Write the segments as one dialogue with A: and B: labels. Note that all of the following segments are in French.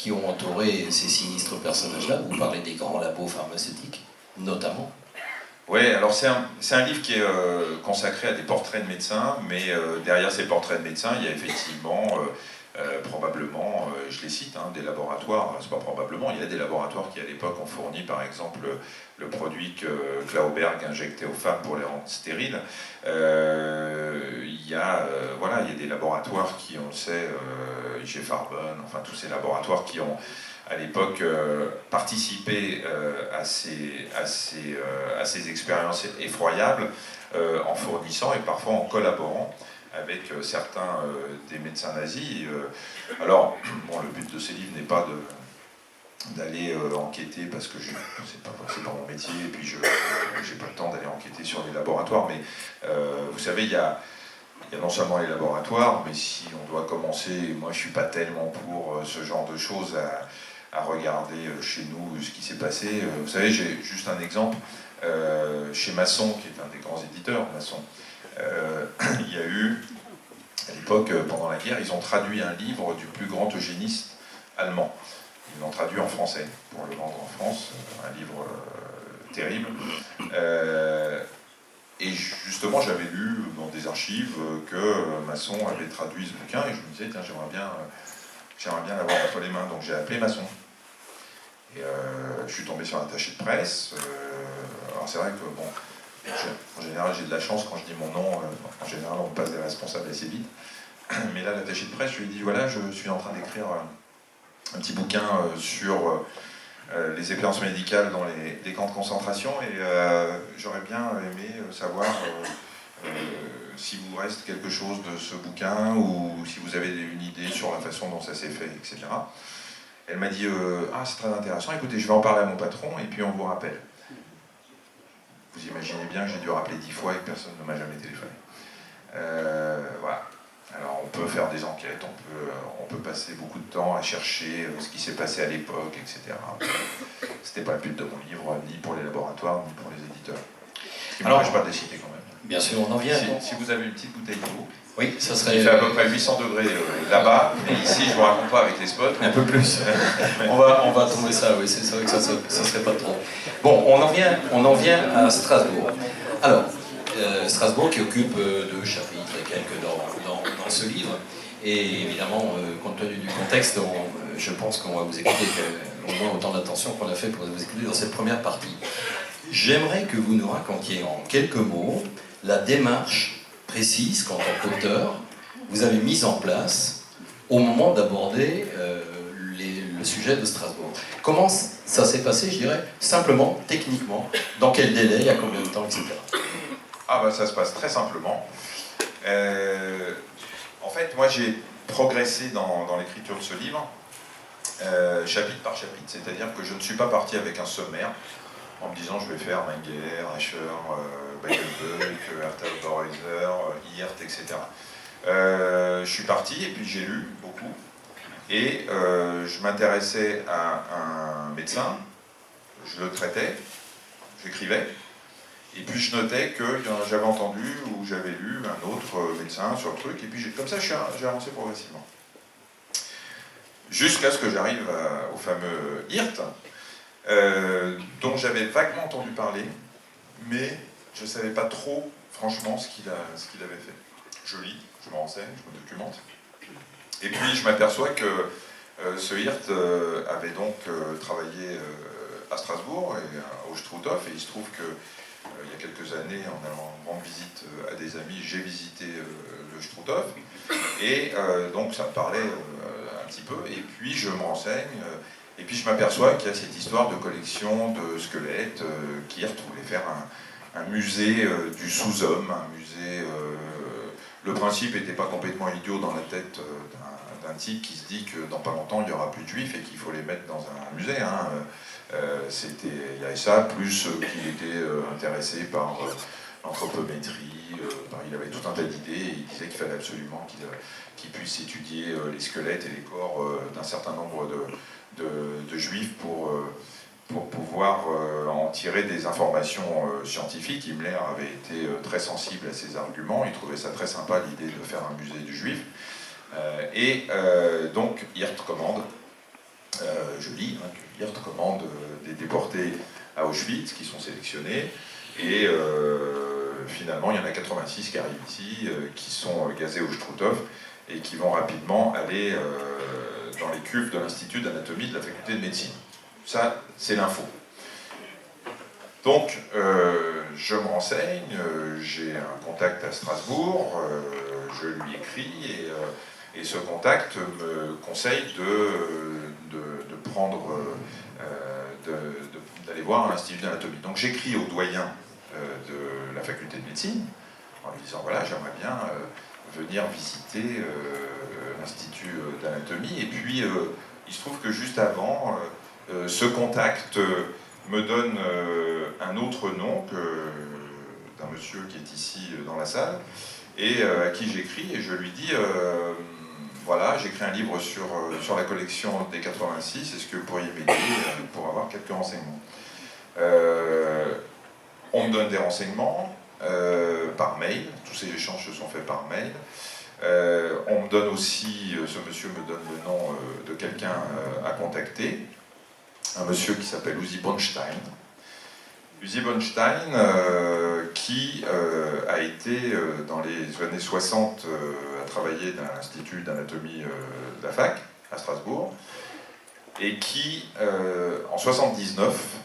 A: qui ont entouré ces sinistres personnages-là. Vous parlez des grands labos pharmaceutiques, notamment.
B: Oui, alors c'est un livre qui est consacré à des portraits de médecins, mais derrière ces portraits de médecins, il y a effectivement, probablement, je les cite, hein, des laboratoires, c'est pas probablement, il y a des laboratoires qui à l'époque ont fourni par exemple le produit que Klauberg injectait aux femmes pour les rendre stériles. Voilà, il y a des laboratoires qui, on le sait, IG Farben, enfin tous ces laboratoires qui ont à l'époque participer à ces expériences effroyables en fournissant et parfois en collaborant avec certains des médecins nazis. Alors, bon, le but de ces livres n'est pas d'aller enquêter parce que c'est pas mon métier et puis j'ai pas le temps d'aller enquêter sur les laboratoires, mais vous savez, il y a non seulement les laboratoires, mais si on doit commencer, moi je suis pas tellement pour ce genre de choses à regarder chez nous ce qui s'est passé. Vous savez, j'ai juste un exemple. Chez Masson, qui est un des grands éditeurs, Masson, il y a eu, à l'époque, pendant la guerre, ils ont traduit un livre du plus grand eugéniste allemand. Ils l'ont traduit en français, pour le vendre en France, un livre terrible. Et justement, j'avais lu dans des archives que Masson avait traduit ce bouquin, et je me disais, tiens, j'aimerais bien l'avoir entre les mains, donc j'ai appelé Masson. Et je suis tombé sur l'attaché de presse. Alors c'est vrai que, bon, en général j'ai de la chance quand je dis mon nom, en général on passe des responsables assez vite. Mais là, l'attaché de presse, je lui ai dit, voilà, je suis en train d'écrire un petit bouquin sur les expériences médicales dans les camps de concentration, et j'aurais bien aimé savoir s'il vous reste quelque chose de ce bouquin, ou si vous avez une idée sur la façon dont ça s'est fait, etc. Elle m'a dit ah, c'est très intéressant, écoutez, je vais en parler à mon patron et puis on vous rappelle. Vous imaginez bien que j'ai dû rappeler 10 fois et que personne ne m'a jamais téléphoné. Voilà. Alors on peut faire des enquêtes, on peut passer beaucoup de temps à chercher ce qui s'est passé à l'époque, etc. C'était pas le but de mon livre, ni pour les laboratoires, ni pour les éditeurs. Ce qui ne m'empêche pas de les citer quand même.
A: Bien sûr, on en vient.
B: Si vous avez une petite bouteille d'eau.
A: Oui, ça serait...
B: Il fait à peu près 800 degrés là-bas, mais ici, je ne vous raconte pas avec les spots.
A: Un peu plus. on va trouver ça, oui, c'est vrai que ça serait pas trop. Bon, on en vient à Strasbourg. Alors, Strasbourg qui occupe 2 chapitres et quelques dans ce livre. Et évidemment, compte tenu du contexte, je pense qu'on va vous écouter au moins autant d'attention qu'on a fait pour vous écouter dans cette première partie. J'aimerais que vous nous racontiez en quelques mots la démarche précise qu'en tant qu'auteur, vous avez mise en place au moment d'aborder le sujet de Strasbourg. Comment ça s'est passé, je dirais, simplement, techniquement, dans quel délai, il y a combien de temps, etc.
B: Ah bah ça se passe très simplement. En fait, moi j'ai progressé dans l'écriture de ce livre, chapitre par chapitre, c'est-à-dire que je ne suis pas parti avec un sommaire, en me disant je vais faire Menger, Escher, Beidelböck, Hertel-Boreuser, Hirt, etc. Je suis parti et puis j'ai lu beaucoup. Et je m'intéressais à un médecin, je le traitais, j'écrivais, et puis je notais que j'avais entendu ou j'avais lu un autre médecin sur le truc, et puis comme ça j'ai avancé progressivement. Jusqu'à ce que j'arrive au fameux Hirt, dont j'avais vaguement entendu parler, mais je ne savais pas trop, franchement, ce qu'il avait fait. Je lis, je me renseigne, je me documente, et puis je m'aperçois que ce Hirt avait donc travaillé à Strasbourg et au Struthof, et il se trouve que il y a quelques années, en allant en grande visite à des amis, j'ai visité le Struthof, et donc ça me parlait un petit peu, et puis je me renseigne, et puis je m'aperçois qu'il y a cette histoire de collection de squelettes, qu'Hirt voulait faire un musée du sous-homme, un musée... le principe n'était pas complètement idiot dans la tête d'un type qui se dit que dans pas longtemps il n'y aura plus de juifs et qu'il faut les mettre dans un musée. Hein. Il y avait ça, plus qu'il était intéressé par l'anthropométrie, il avait tout un tas d'idées et il disait qu'il fallait absolument qu'il puisse étudier les squelettes et les corps d'un certain nombre de juifs pour pouvoir en tirer des informations scientifiques. Himmler avait été très sensible à ces arguments, il trouvait ça très sympa l'idée de faire un musée du juif. Donc Hirt commande Hirt commande des déportés à Auschwitz qui sont sélectionnés, et finalement il y en a 86 qui arrivent ici, qui sont gazés au Struthof, et qui vont rapidement aller dans les cuves de l'Institut d'anatomie de la faculté de médecine. Ça, c'est l'info. Donc, je me renseigne, j'ai un contact à Strasbourg, je lui écris, et ce contact me conseille d'aller voir l'Institut d'anatomie. Donc j'écris au doyen de la faculté de médecine, en lui disant, voilà, j'aimerais bien venir visiter l'Institut d'anatomie, et puis il se trouve que juste avant, ce contact me donne un autre nom d'un monsieur qui est ici dans la salle, et à qui j'écris, et je lui dis, voilà, j'écris un livre sur la collection des 86, est-ce que vous pourriez m'aider pour avoir quelques renseignements? On me donne des renseignements par mail, tous ces échanges se sont faits par mail. On me donne aussi, ce monsieur me donne le nom de quelqu'un à contacter, un monsieur qui s'appelle Uzi Bonstein. Uzi Bonstein, qui a été, dans les années 60, a travaillé dans l'Institut d'anatomie de la fac, à Strasbourg, et qui, en 79,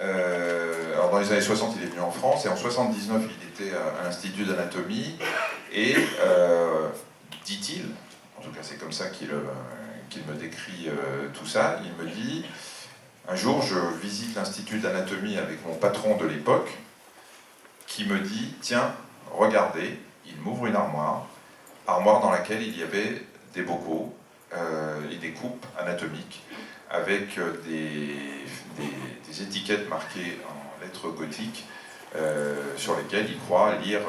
B: alors dans les années 60, il est venu en France, et en 79, il était à l'Institut d'anatomie, et, dit-il, en tout cas c'est comme ça qu'il me décrit tout ça, il me dit, un jour je visite l'Institut d'anatomie avec mon patron de l'époque, qui me dit, tiens, regardez, il m'ouvre une armoire dans laquelle il y avait des bocaux et des coupes anatomiques, avec des étiquettes marquées en lettres gothiques, sur lesquelles il croit lire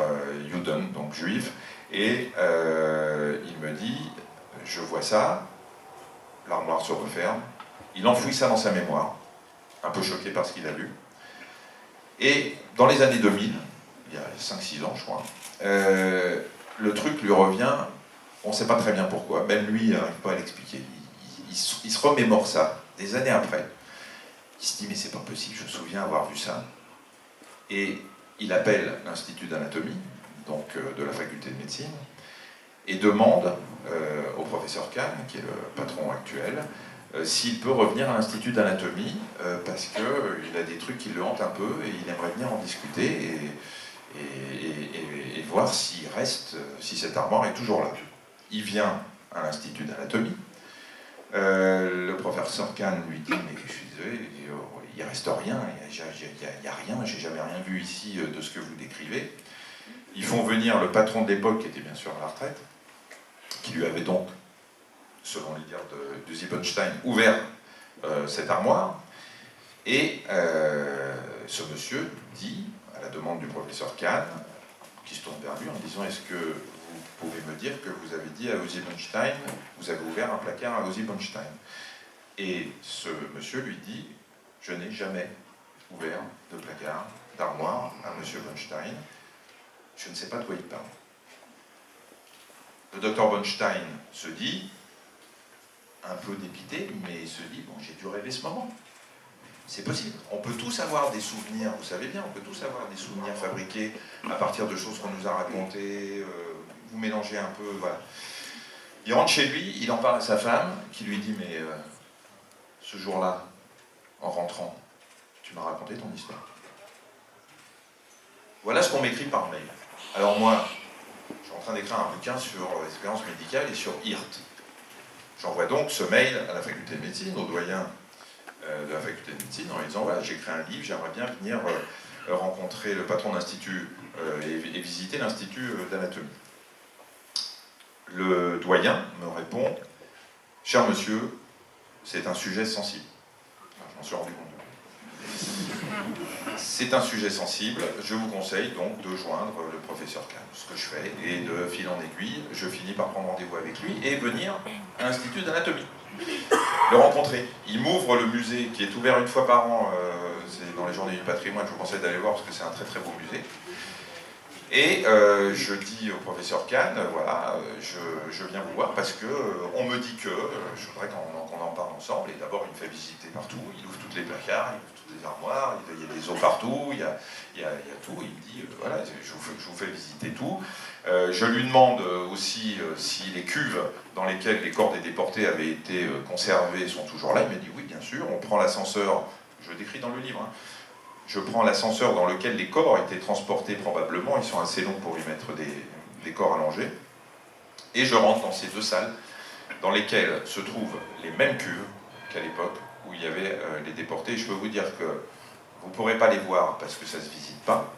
B: Juden, donc juif, et il me dit, je vois ça, l'armoire se referme, il enfouit ça dans sa mémoire, un peu choqué par ce qu'il a lu, et dans les années 2000, il y a 5-6 ans je crois, le truc lui revient, on ne sait pas très bien pourquoi, même lui n'arrive pas à l'expliquer, il se remémore ça, des années après, il se dit mais c'est pas possible, je me souviens avoir vu ça, et il appelle l'Institut d'anatomie, donc de la faculté de médecine, et demande au professeur Kahn, qui est le patron actuel, s'il peut revenir à l'Institut d'anatomie, parce qu'il a des trucs qui le hantent un peu, et il aimerait venir en discuter, et voir s'il reste, si cette armoire est toujours là. Il vient à l'Institut d'anatomie, le professeur Kahn lui dit, mais je suis désolé, il ne reste rien, il n'y a rien, j'ai jamais rien vu ici de ce que vous décrivez. Ils font venir le patron de l'époque, qui était bien sûr à la retraite, qui lui avait donc, selon les dires de Ziebenstein, ouvert cette armoire, et ce monsieur dit, à la demande du professeur Kahn, qui se tourne vers lui en disant, est-ce que vous pouvez me dire que vous avez dit à Uzi Bonstein, vous avez ouvert un placard à Uzi Bonstein? Et ce monsieur lui dit, je n'ai jamais ouvert de placard, d'armoire à monsieur Bonstein, je ne sais pas de quoi il parle. Le docteur Bonstein se dit, un peu dépité, mais il se dit, bon, j'ai dû rêver ce moment. C'est possible. On peut tous avoir des souvenirs, vous savez bien, on peut tous avoir des souvenirs fabriqués à partir de choses qu'on nous a racontées, vous mélangez un peu, voilà. Il rentre chez lui, il en parle à sa femme, qui lui dit, mais ce jour-là, en rentrant, tu m'as raconté ton histoire. Voilà ce qu'on m'écrit par mail. Alors moi, je suis en train d'écrire un bouquin sur l'expérience médicale et sur Hirt. J'envoie donc ce mail à la faculté de médecine, au doyen de la faculté de médecine, en lui disant, voilà, j'écris un livre, j'aimerais bien venir rencontrer le patron d'institut et visiter l'institut d'anatomie. Le doyen me répond, cher monsieur, c'est un sujet sensible. Je m'en suis rendu compte. C'est un sujet sensible, je vous conseille donc de joindre le professeur Kahn, ce que je fais, et de fil en aiguille, je finis par prendre rendez-vous avec lui et venir à l'Institut d'anatomie, le rencontrer. Il m'ouvre le musée qui est ouvert une fois par an, c'est dans les journées du patrimoine, je vous conseille d'aller voir parce que c'est un très très beau musée. Et je dis au professeur Kahn, voilà, je viens vous voir parce que on me dit que je voudrais qu'on en parle ensemble. Et d'abord, il me fait visiter partout, il ouvre toutes les placards, il ouvre toutes les armoires, il y a des os partout, il y a tout. Il me dit, voilà, je vous fais visiter tout. Je lui demande aussi si les cuves dans lesquelles les corps des déportés avaient été conservés sont toujours là. Il m'a dit oui, bien sûr. On prend l'ascenseur, je le décris dans le livre, hein. Je prends l'ascenseur dans lequel les corps étaient transportés probablement, ils sont assez longs pour y mettre des corps allongés, et je rentre dans ces deux salles dans lesquelles se trouvent les mêmes cuves qu'à l'époque où il y avait les déportés. Je peux vous dire que vous ne pourrez pas les voir parce que ça ne se visite pas,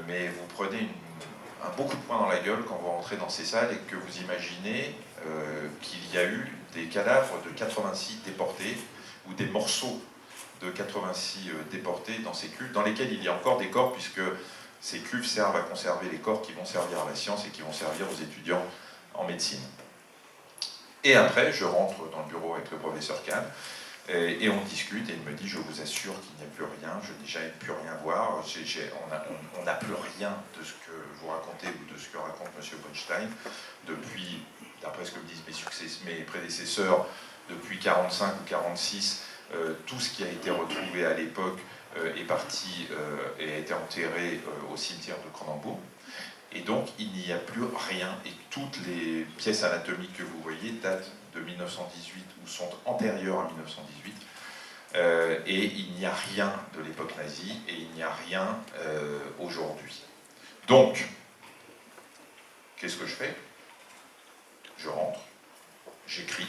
B: mais vous prenez un beau coup de poing dans la gueule quand vous rentrez dans ces salles et que vous imaginez qu'il y a eu des cadavres de 86 déportés ou des morceaux de 86 déportés dans ces cuves, dans lesquelles il y a encore des corps, puisque ces cuves servent à conserver les corps qui vont servir à la science et qui vont servir aux étudiants en médecine. Et après, je rentre dans le bureau avec le professeur Kahn, et on discute, et il me dit, je vous assure qu'il n'y a plus rien, je n'ai jamais pu rien voir, on n'a plus rien de ce que vous racontez ou de ce que raconte M. Bunstein, depuis, d'après ce que me disent mes prédécesseurs, depuis 45 ou 46, tout ce qui a été retrouvé à l'époque est parti et a été enterré au cimetière de Cronenbourg. Et donc, il n'y a plus rien. Et toutes les pièces anatomiques que vous voyez datent de 1918 ou sont antérieures à 1918. Et il n'y a rien de l'époque nazie et il n'y a rien aujourd'hui. Donc, qu'est-ce que je fais? Je rentre, j'écris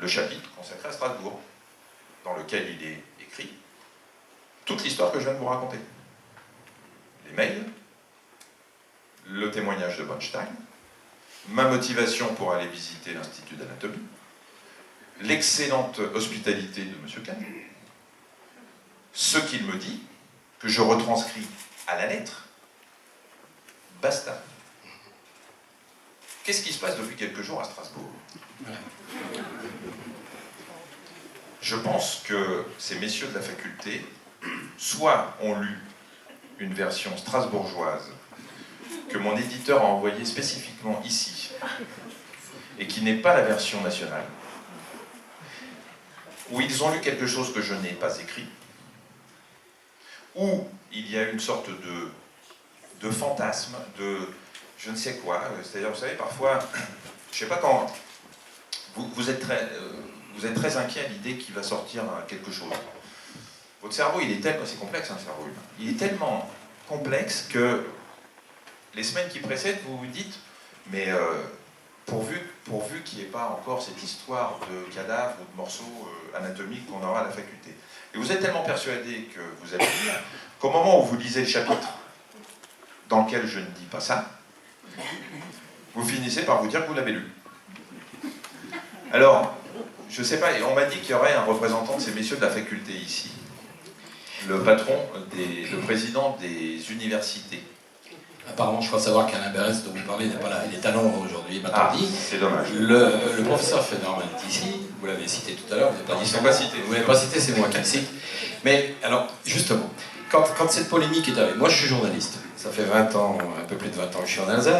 B: le chapitre consacré à Strasbourg, dans lequel il est écrit toute l'histoire que je viens de vous raconter. Les mails, le témoignage de Bunstein, ma motivation pour aller visiter l'Institut d'anatomie, l'excellente hospitalité de M. Kahn, ce qu'il me dit, que je retranscris à la lettre, basta. Qu'est-ce qui se passe depuis quelques jours à Strasbourg? Je pense que ces messieurs de la faculté, soit ont lu une version strasbourgeoise que mon éditeur a envoyée spécifiquement ici, et qui n'est pas la version nationale, ou ils ont lu quelque chose que je n'ai pas écrit, ou il y a une sorte de fantasme, de je ne sais quoi, c'est-à-dire, vous savez, parfois, je ne sais pas quand, vous êtes très inquiet à l'idée qu'il va sortir quelque chose. Votre cerveau, il est tellement, c'est complexe, un cerveau humain, il est tellement complexe que les semaines qui précèdent, vous vous dites, mais pourvu qu'il n'y ait pas encore cette histoire de cadavres ou de morceaux anatomiques qu'on aura à la faculté. Et vous êtes tellement persuadé que vous allez lire, qu'au moment où vous lisez le chapitre dans lequel je ne dis pas ça, vous finissez par vous dire que vous l'avez lu. Alors, je ne sais pas, on m'a dit qu'il y aurait un représentant de ces messieurs de la faculté ici, le président des universités.
A: Apparemment, je crois savoir qu'Alain Berès, dont vous parlez, n'est pas là. Il est à Londres aujourd'hui, m'attendit.
B: C'est dommage.
A: Le professeur Federman est ici, vous l'avez cité tout à l'heure, vous n'avez pas dit son nom. Vous ne l'avez pas cité, c'est moi qui le cite. Mais alors, justement, quand cette polémique est arrivée, moi je suis journaliste, ça fait 20 ans, un peu plus de 20 ans que je suis en Alsace.